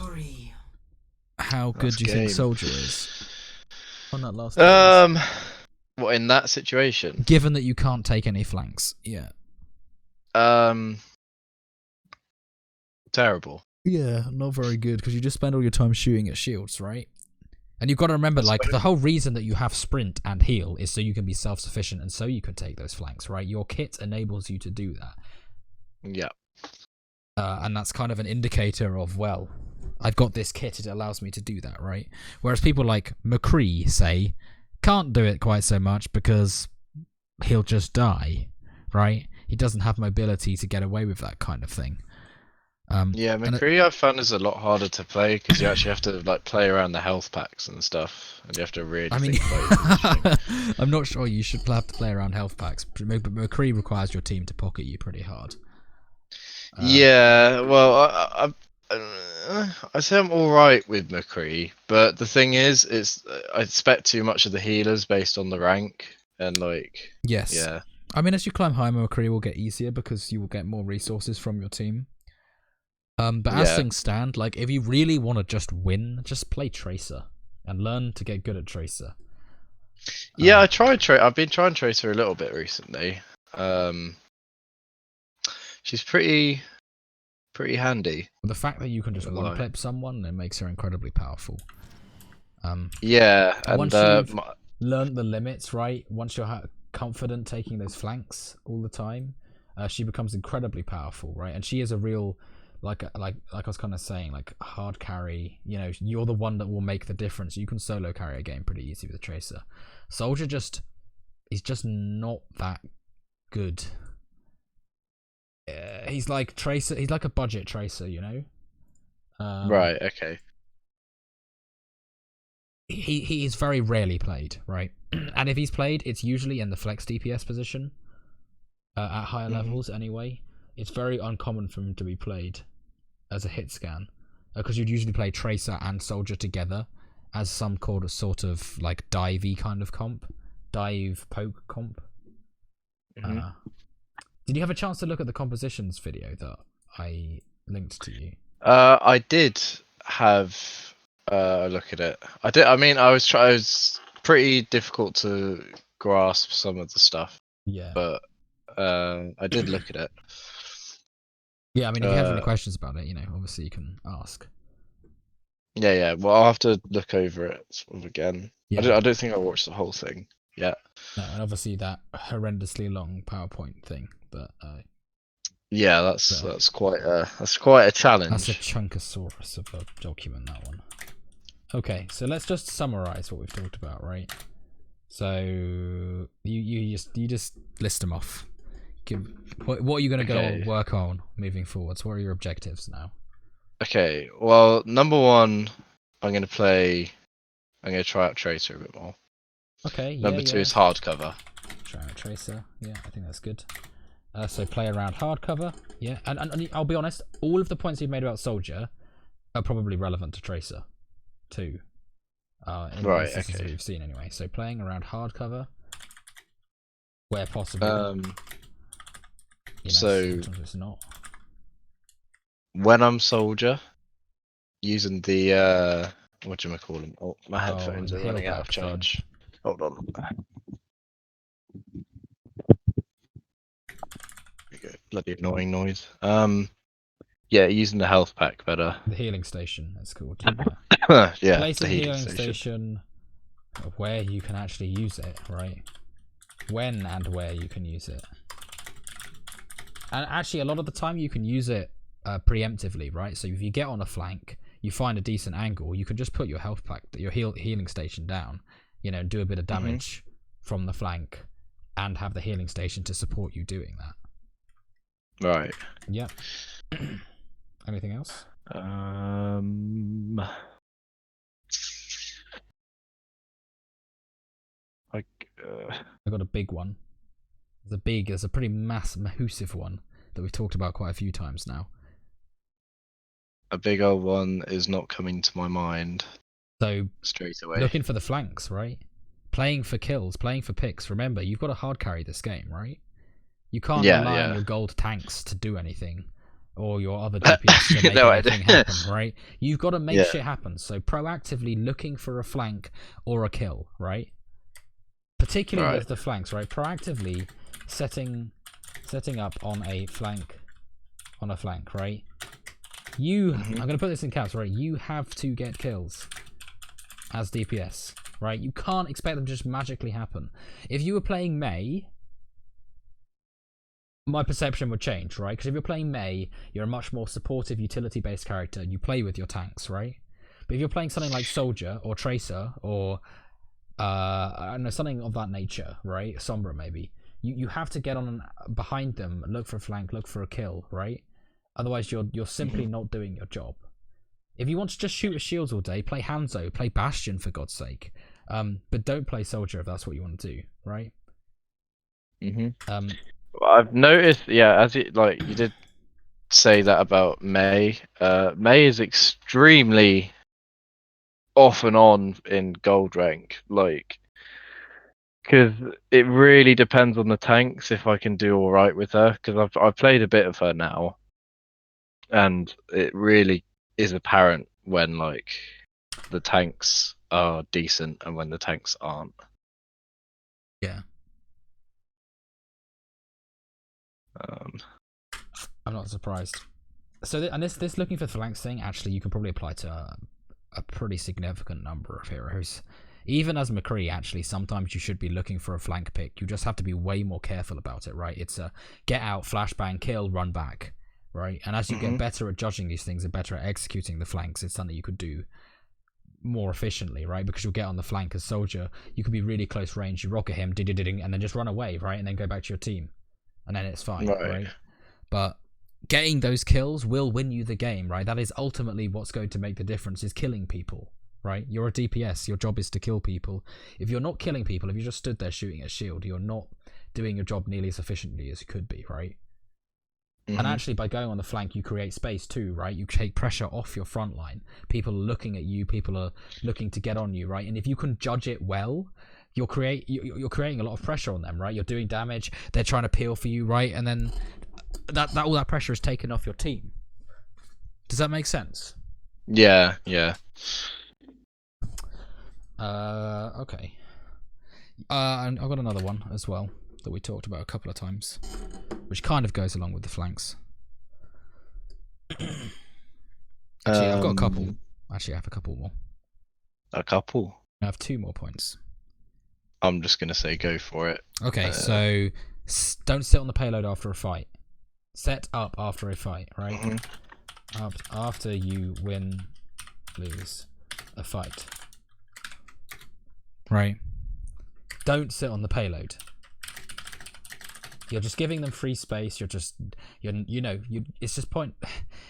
how good do you think Soldier is? on that last phase. What in that situation? Given that you can't take any flanks, yeah. Terrible. Yeah, not very good because you just spend all your time shooting at shields, right? And you've got to remember, like, the whole reason that you have sprint and heal is so you can be self-sufficient and so you can take those flanks, right? Your kit enables you to do that. Yeah. And that's kind of an indicator of, well, I've got this kit, it allows me to do that, right? Whereas people like McCree, say, can't do it quite so much because he'll just die, right? He doesn't have mobility to get away with that kind of thing. Yeah, McCree I've found is a lot harder to play because you actually have to like play around the health packs and stuff, and you have to really think about your positioning. I'm not sure you should have to play around health packs, but McCree requires your team to pocket you pretty hard. Yeah, well, I say I'm all right with McCree, but the thing is, I expect too much of the healers based on the rank, and like, yes, yeah. I mean, as you climb higher, McCree will get easier because you will get more resources from your team. But as things stand, like, if you really want to just win, just play Tracer and learn to get good at Tracer. Yeah, I've been trying Tracer a little bit recently. She's pretty handy. The fact that you can just one-clip someone, it makes her incredibly powerful. Yeah, and once you've learned the limits, right? Once you're confident taking those flanks all the time, she becomes incredibly powerful, right? And she is a real, like I was kind of saying, like, hard carry. You know, you're the one that will make the difference. You can solo carry a game pretty easy with a Tracer. Soldier is just not that good. He's like Tracer. He's like a budget Tracer, you know. Right. Okay. He is very rarely played, right? And if he's played, it's usually in the flex DPS position. At higher levels, anyway. It's very uncommon for him to be played as a hit scan, because you'd usually play Tracer and Soldier together as some sort of like divey kind of comp, dive poke comp. Did you have a chance to look at the compositions video that I linked to you? I did have a look at it. I did. I mean, I was pretty difficult to grasp some of the stuff. Yeah. But I did look at it. Yeah, I mean, if you have any questions about it, you know, obviously you can ask. Yeah. Well, I'll have to look over it sort of again. Yeah. I don't think I watched the whole thing yet. No, and obviously that horrendously long PowerPoint thing, but yeah, that's quite a challenge. That's a chunkosaurus of a document, that one. Okay, so let's just summarize what we've talked about, right? So you just list them off. What are you going to go work on moving forwards? What are your objectives now? Okay, well, number one, I'm going to try out Tracer a bit more. Okay, Number two is hardcover. Try out Tracer, yeah, I think that's good. So play around hardcover, yeah, and I'll be honest, all of the points you've made about Soldier are probably relevant to Tracer, too. In the instances that we've seen anyway. So playing around hardcover, where possible. You know, so sometimes it's not. When I'm Soldier, using the whatchamacallit? Oh, my headphones are running out of charge. Hold on. There we go. Bloody annoying noise. Yeah, using the health pack better. The healing station, that's called. Yeah, place the a healing station where you can actually use it, right? When and where you can use it. And actually, a lot of the time you can use it preemptively, right? So if you get on a flank, you find a decent angle, you can just put your health pack, your healing station down, you know, do a bit of damage from the flank, and have the healing station to support you doing that. Right. Yeah. Anything else? I got a big one. There's a pretty massive one that we've talked about quite a few times now. A big old one is not coming to my mind. So straight away, looking for the flanks, right? Playing for kills, playing for picks. Remember, you've got to hard carry this game, right? You can't rely on your gold tanks to do anything. or your other DPS to make No anything idea. happen, right? You've got to make Yeah. shit happen. So proactively looking for a flank or a kill, right? Particularly Right. with the flanks, right? Proactively setting up on a flank, right? I'm gonna put this in caps, right? You have to get kills as DPS, right? You can't expect them to just magically happen. If you were playing Mei, my perception would change, right? Because if you're playing Mei, you're a much more supportive, utility-based character. You play with your tanks, right? But if you're playing something like Soldier or Tracer or I don't know, something of that nature, right? Sombra maybe. You have to get on behind them, look for a flank, look for a kill, right? Otherwise, you're simply not doing your job. If you want to just shoot at shields all day, play Hanzo, play Bastion for God's sake. But don't play Soldier if that's what you want to do, right? I've noticed, yeah, as it like you did say that about May. May is extremely off and on in gold rank, like, because it really depends on the tanks if I can do all right with her. Because I've played a bit of her now, and it really is apparent when like the tanks are decent and when the tanks aren't. Yeah. Um, I'm not surprised. So, and this looking for flanks thing, actually, you can probably apply to a pretty significant number of heroes. Even as McCree, actually, sometimes you should be looking for a flank pick. You just have to be way more careful about it, right? It's a get out, flashbang, kill, run back, right? And as you get better at judging these things and better at executing the flanks, it's something you could do more efficiently, right? Because you'll get on the flank as Soldier, you can be really close range, you rocket him, and then just run away, right? And then go back to your team. And then it's fine, right? But getting those kills will win you the game, right? That is ultimately what's going to make the difference, is killing people, right? You're a DPS, your job is to kill people. If you're not killing people, if you just stood there shooting at shield, you're not doing your job nearly as efficiently as you could be, right? And actually, by going on the flank, you create space too, right? You take pressure off your front line. People are looking at you, people are looking to get on you, right? And if you can judge it well, you're creating a lot of pressure on them, right? You're doing damage, they're trying to peel for you, right? And then that all that pressure is taken off your team. Does that make sense? Yeah. Okay. And I've got another one as well that we talked about a couple of times, which kind of goes along with the flanks. Actually, I've got a couple. Actually, I have a couple more. A couple? I have 2 more points. I'm just gonna say go for it. Okay, so don't sit on the payload after a fight. Set up after a fight, right? After you win, lose a fight. Right? Don't sit on the payload. You're just giving them free space. It's just point.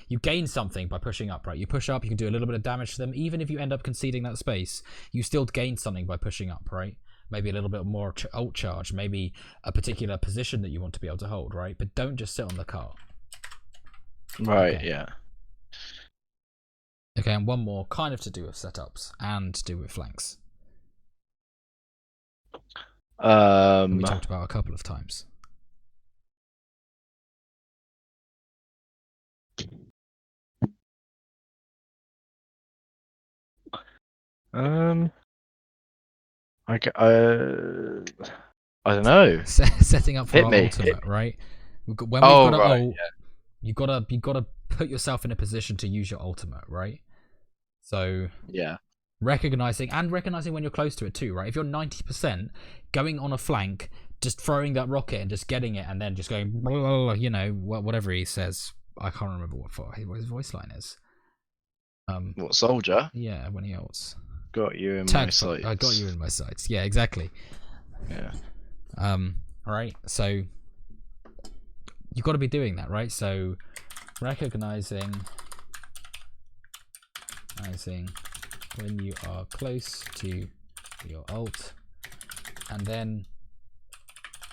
You gain something by pushing up, right? You push up, you can do a little bit of damage to them. Even if you end up conceding that space, you still gain something by pushing up, right? Maybe a little bit more ult charge, maybe a particular position that you want to be able to hold, right? But don't just sit on the car. Right, Okay. yeah. Okay, and one more, kind of to do with setups and to do with flanks. We talked about a couple of times. I don't know. Setting up for Hit our me. ultimate, right? When we've Oh, got right, an ult, you gotta put yourself in a position to use your ultimate, right? So yeah. recognizing when you're close to it too, right? If you're 90%, going on a flank, just throwing that rocket and just getting it, and then just going, blah, blah, blah, you know, whatever he says. I can't remember what his voice line is. What, Soldier? Yeah, when he ults. Got you in my sights. I got you in my sights. Yeah, exactly. Yeah. Alright, so you've got to be doing that, right? So recognizing when you are close to your ult, and then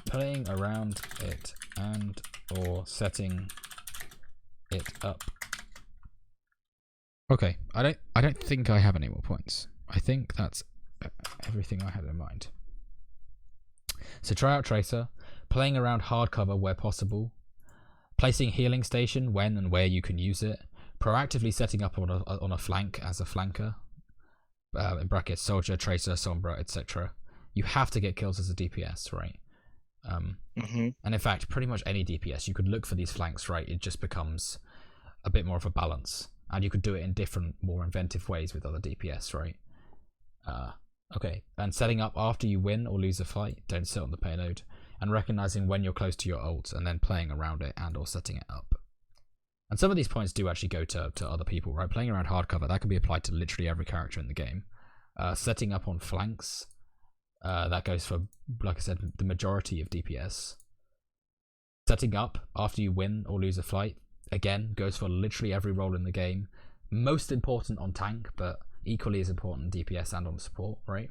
playing around it and or setting it up. Okay, I don't think I have any more points. I think that's everything I had in mind. So try out Tracer, playing around hard cover where possible, placing healing station when and where you can use it, proactively setting up on a flank as a flanker, in brackets soldier, tracer, sombra, etc. You have to get kills as a DPS, right? And in fact, pretty much any DPS, you could look for these flanks, right? It just becomes a bit more of a balance, and you could do it in different, more inventive ways with other DPS, right? Okay, and setting up after you win or lose a fight, don't sit on the payload, and recognizing when you're close to your ult, and then playing around it and or setting it up. And some of these points do actually go to other people, right? Playing around hardcover, that can be applied to literally every character in the game. Setting up on flanks, that goes for, like I said, the majority of DPS. Setting up after you win or lose a fight, again, goes for literally every role in the game. Most important on tank, but equally as important on DPS and on support, right?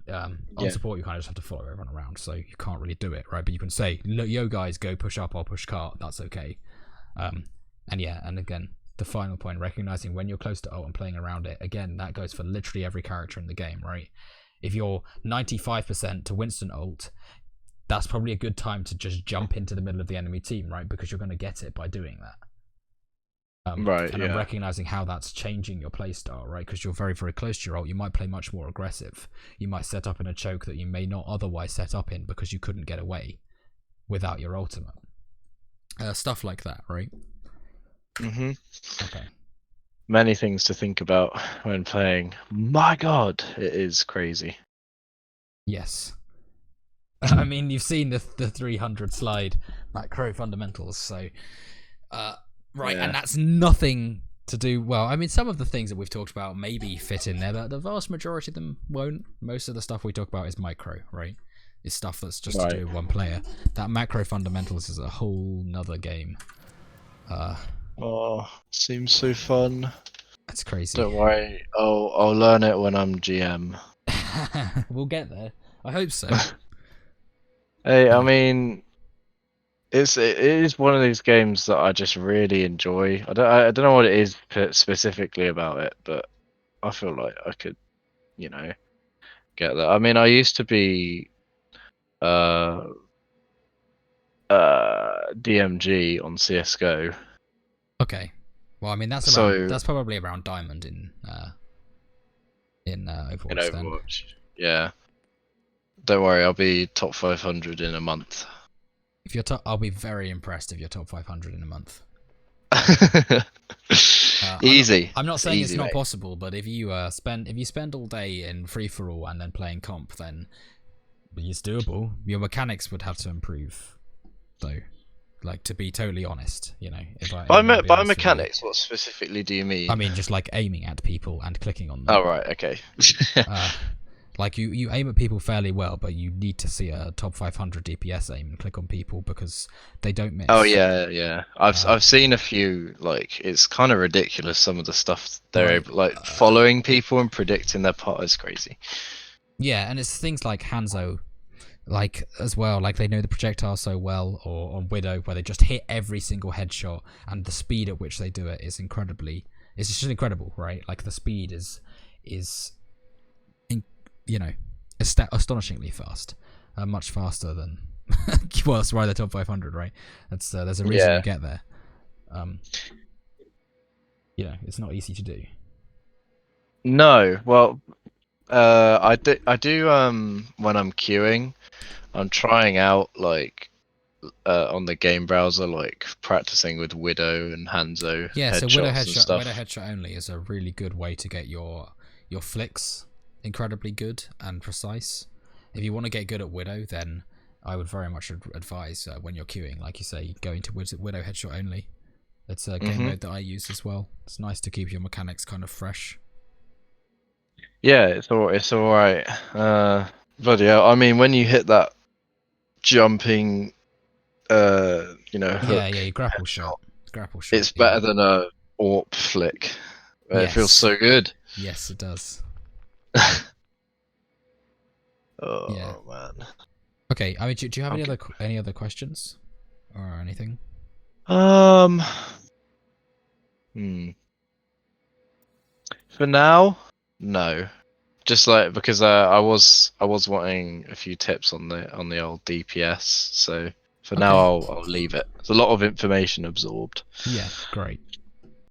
On support, you kind of just have to follow everyone around, so you can't really do it, right? But you can say, yo guys, go push up, I'll push cart, that's okay. And yeah, and again, the final point, recognizing when you're close to ult and playing around it, again, that goes for literally every character in the game, right? If you're 95% to Winston ult, that's probably a good time to just jump into the middle of the enemy team, right? Because you're going to get it by doing that. Right, and yeah. I'm recognizing how that's changing your playstyle, right? Because you're very, very close to your ult. You might play much more aggressive. You might set up in a choke that you may not otherwise set up in because you couldn't get away without your ultimate. Stuff like that, right? Okay. Many things to think about when playing. My God, it is crazy. Yes. I mean, you've seen the 300 slide macro fundamentals, so right, Yeah. and that's nothing to do. Well, I mean, some of the things that we've talked about maybe fit in there, but the vast majority of them won't. Most of the stuff we talk about is micro, right? It's stuff that's just to do with one player. That macro fundamentals is a whole nother game. Oh, seems so fun. That's crazy. Don't worry, I'll learn it when I'm GM. We'll get there. I hope so. Hey, I mean, it is one of these games that I just really enjoy. I don't know what it is specifically about it, but I feel like I could, get that. I mean, I used to be DMG on CS:GO. Okay. Well, I mean, that's probably around diamond in Overwatch. In Overwatch, yeah. Don't worry, I'll be top 500 in a month. If you're I'll be very impressed if you're top 500 in a month. Easy. I'm not saying easy, it's not mate. possible, but if you spend all day in free for all and then playing comp, then it's doable. Your mechanics would have to improve, though. Like, to be totally honest, By mechanics, what specifically do you mean? I mean, just like aiming at people and clicking on them. Oh right, okay. Like you aim at people fairly well, but you need to see a top 500 DPS aim and click on people because they don't miss. Oh yeah. I've seen a few. Like, it's kind of ridiculous. Some of the stuff they're able, following people and predicting their part is crazy. Yeah, and it's things like Hanzo, like as well. Like, they know the projectile so well, or on Widow, where they just hit every single headshot, and the speed at which they do it is incredibly. It's just incredible, right? Like, the speed is astonishingly fast, much faster than well, that's why they're top 500, right? That's there's a reason you get there. It's not easy to do. No, well, I do when I'm queuing, I'm trying out on the game browser, like practicing with Widow and Hanzo. Yeah, so Widow headshot only is a really good way to get your flicks incredibly good and precise. If you want to get good at Widow, then I would very much advise when you're queuing, like you say, going to Widow headshot only. It's a game mode that I use as well. It's nice to keep your mechanics kind of fresh. Yeah, it's all right. But yeah, I mean, when you hit that jumping, hook, your grapple shot. It's better than a AWP flick. It feels so good. Yes, it does. Oh man. Okay, I mean, do you have any other questions or anything? For now, no. Just because I was wanting a few tips on the old DPS, so For now, I'll leave it. It's a lot of information absorbed. Yeah, great.